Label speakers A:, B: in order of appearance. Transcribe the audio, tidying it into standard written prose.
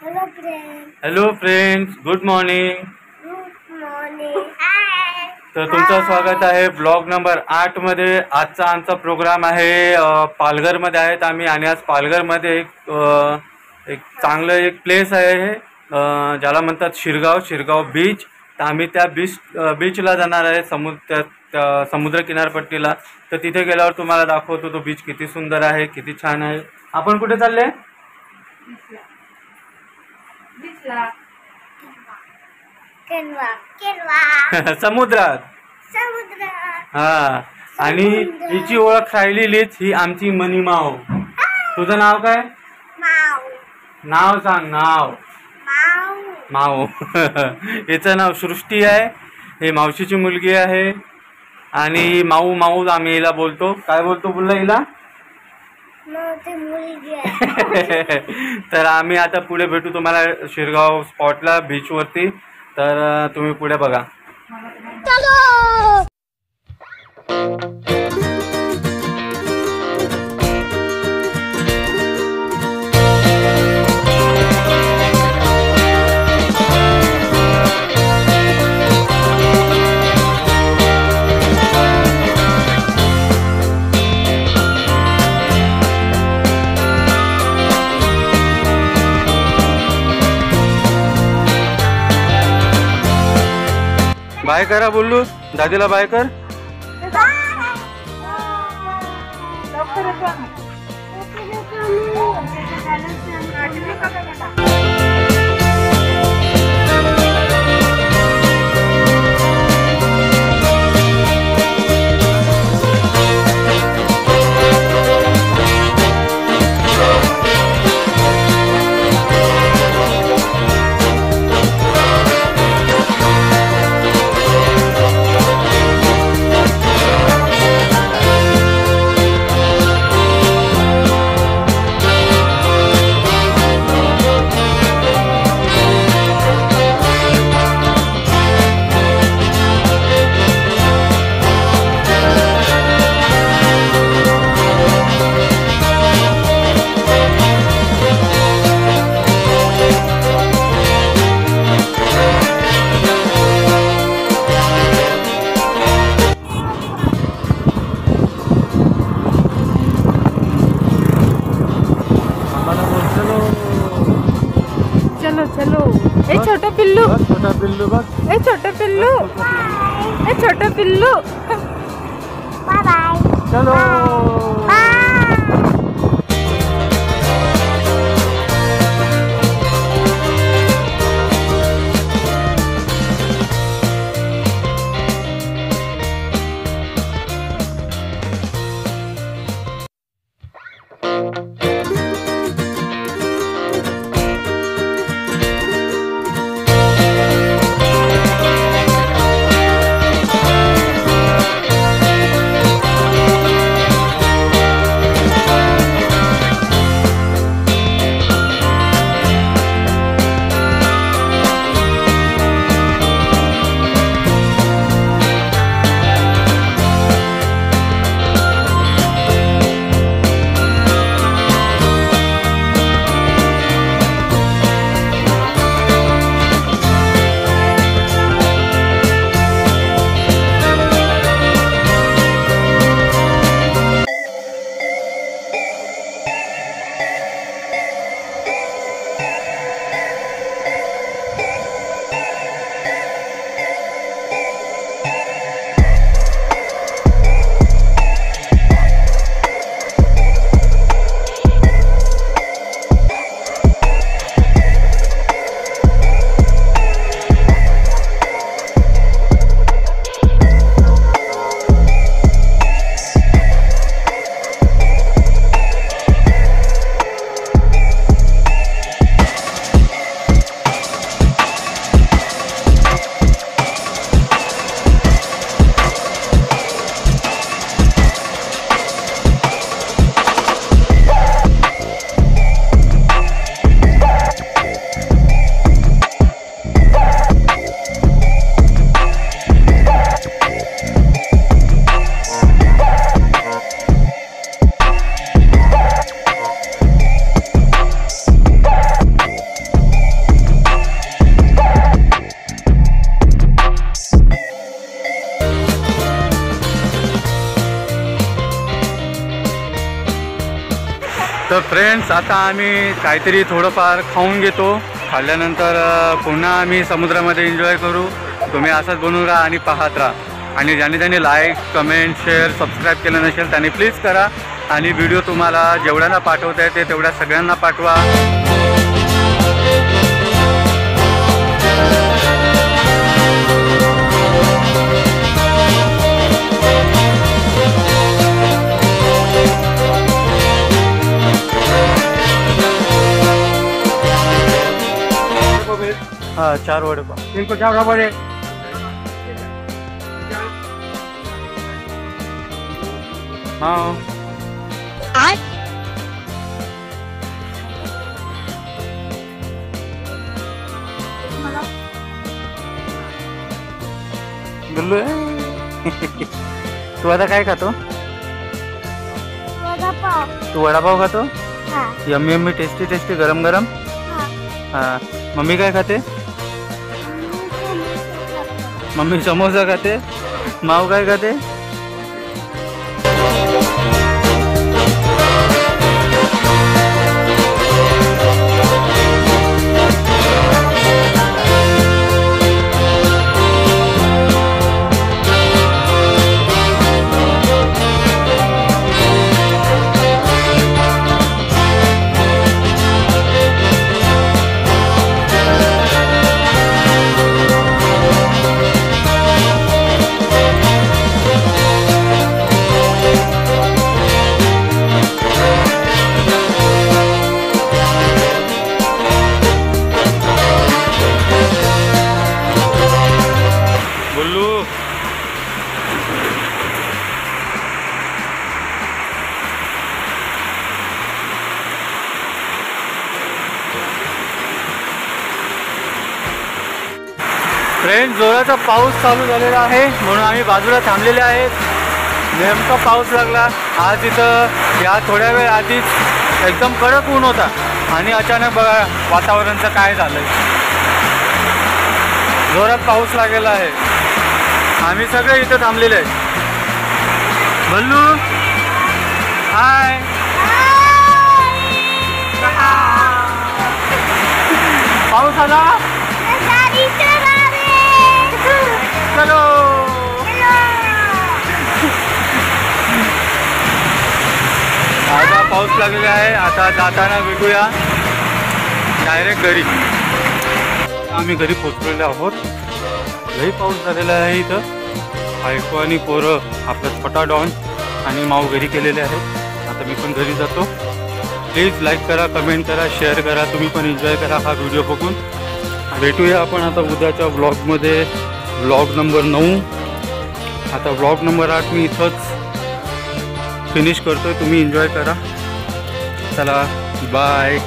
A: Hello friends, good morning. तर तुमचं स्वागत आहे ब्लॉग नंबर 8 मध्ये. आजचा आमचा प्रोग्राम आहे पालघरमध्ये आहेत आम्ही, आणि आज पालघरमध्ये एक चांगलं एक प्लेस आहे ज्याला म्हणतात शिरगाव बीच. तर आम्ही त्या बीचला जाणार आहे, समुद्र किनारपट्टीला. तर तिथे गेल्यावर तुम्हाला दाखवतो तो बीच किती सुंदर आहे, किती छान आहे. आपण कुठे चालले? समुद्रात. हा, आणि हिची ओळख राहिलेलीच. ही आमची मनी माव. तुझं नाव काय? नाव सांग. माव. हिचं नाव सृष्टी आहे. ही मावशीची मुलगी आहे. आणि माऊ आम्ही हिला बोलतो. काय बोलतो बोलला हिला? तर आम्ही आता पुढे भेटू तुम्हाला शिरगाव स्पॉटला, बीच वरती. तर तुम्ही पुढे बघा. बाय करा बोलू, दादीला बाय कर.
B: चलो. ए छोटा पिल्लू बघ. ए छोटा पिल्लू.
A: Bye bye. चलो. फ्रेंड्स, आता आम्ही काहीतरी थोडंफार खाऊन घेतो. खाल्ल्यानंतर पुन्हा आम्ही समुद्रामध्ये एन्जॉय करू. तुम्ही असंच बनवून राहा आणि पाहत राहा. आणि ज्यांनी लाईक, कमेंट, शेअर, सबस्क्राईब केलं नसेल त्यांनी प्लीज करा. आणि व्हिडिओ तुम्हाला जेवढ्यांना पाठवता येते तेवढ्या सगळ्यांना पाठवा. हाँ 4 वड़ेपाव.
C: इनको 4 वड़े.
A: हाँ गुल्लू तू आता काय खातो? तू वडापाव खातो? यम्मी यम्मी टेस्टी टेस्टी गरम गरम. हाँ. मम्मी काय खाते? मम्मी समोसा खाते. माऊ काय खाते? फ्रेंड्स, जोराचा पाऊस चालू झालेला आहे म्हणून आम्ही बाजूला थांबलेले आहेत. नेमका पाऊस लागला. आज इथं या थोड्या वेळ आधीच एकदम कडक ऊन होता आणि अचानक बघा वातावरणाचं काय झालंय. जोरात पाऊस लागलेला आहे. आम्ही सगळे इथं थांबलेले आहेत. भल्लू हाय. पाऊस आला. चलो. आता पाऊस लागलेला आहे. आता जाताना भेटूया डायरेक्ट घरी. आम्ही घरी पोचलेलो आहोत. लई पाऊस झालेला आहे इथं. बायको आणि पोरं आपलं छोटा डॉन आणि माऊ घरी केलेले आहेत. आता मी पण घरी जातो. प्लीज लाईक करा, कमेंट करा, शेअर करा. तुम्ही पण एन्जॉय करा हा व्हिडिओ बघून. भेटूया आपण आता उद्याच्या व्लॉगमध्ये. Vlog number 9. आता व्लॉग नंबर 8 मी इथंच फिनिश करतोय. तुम्ही एन्जॉय करा. चला बाय.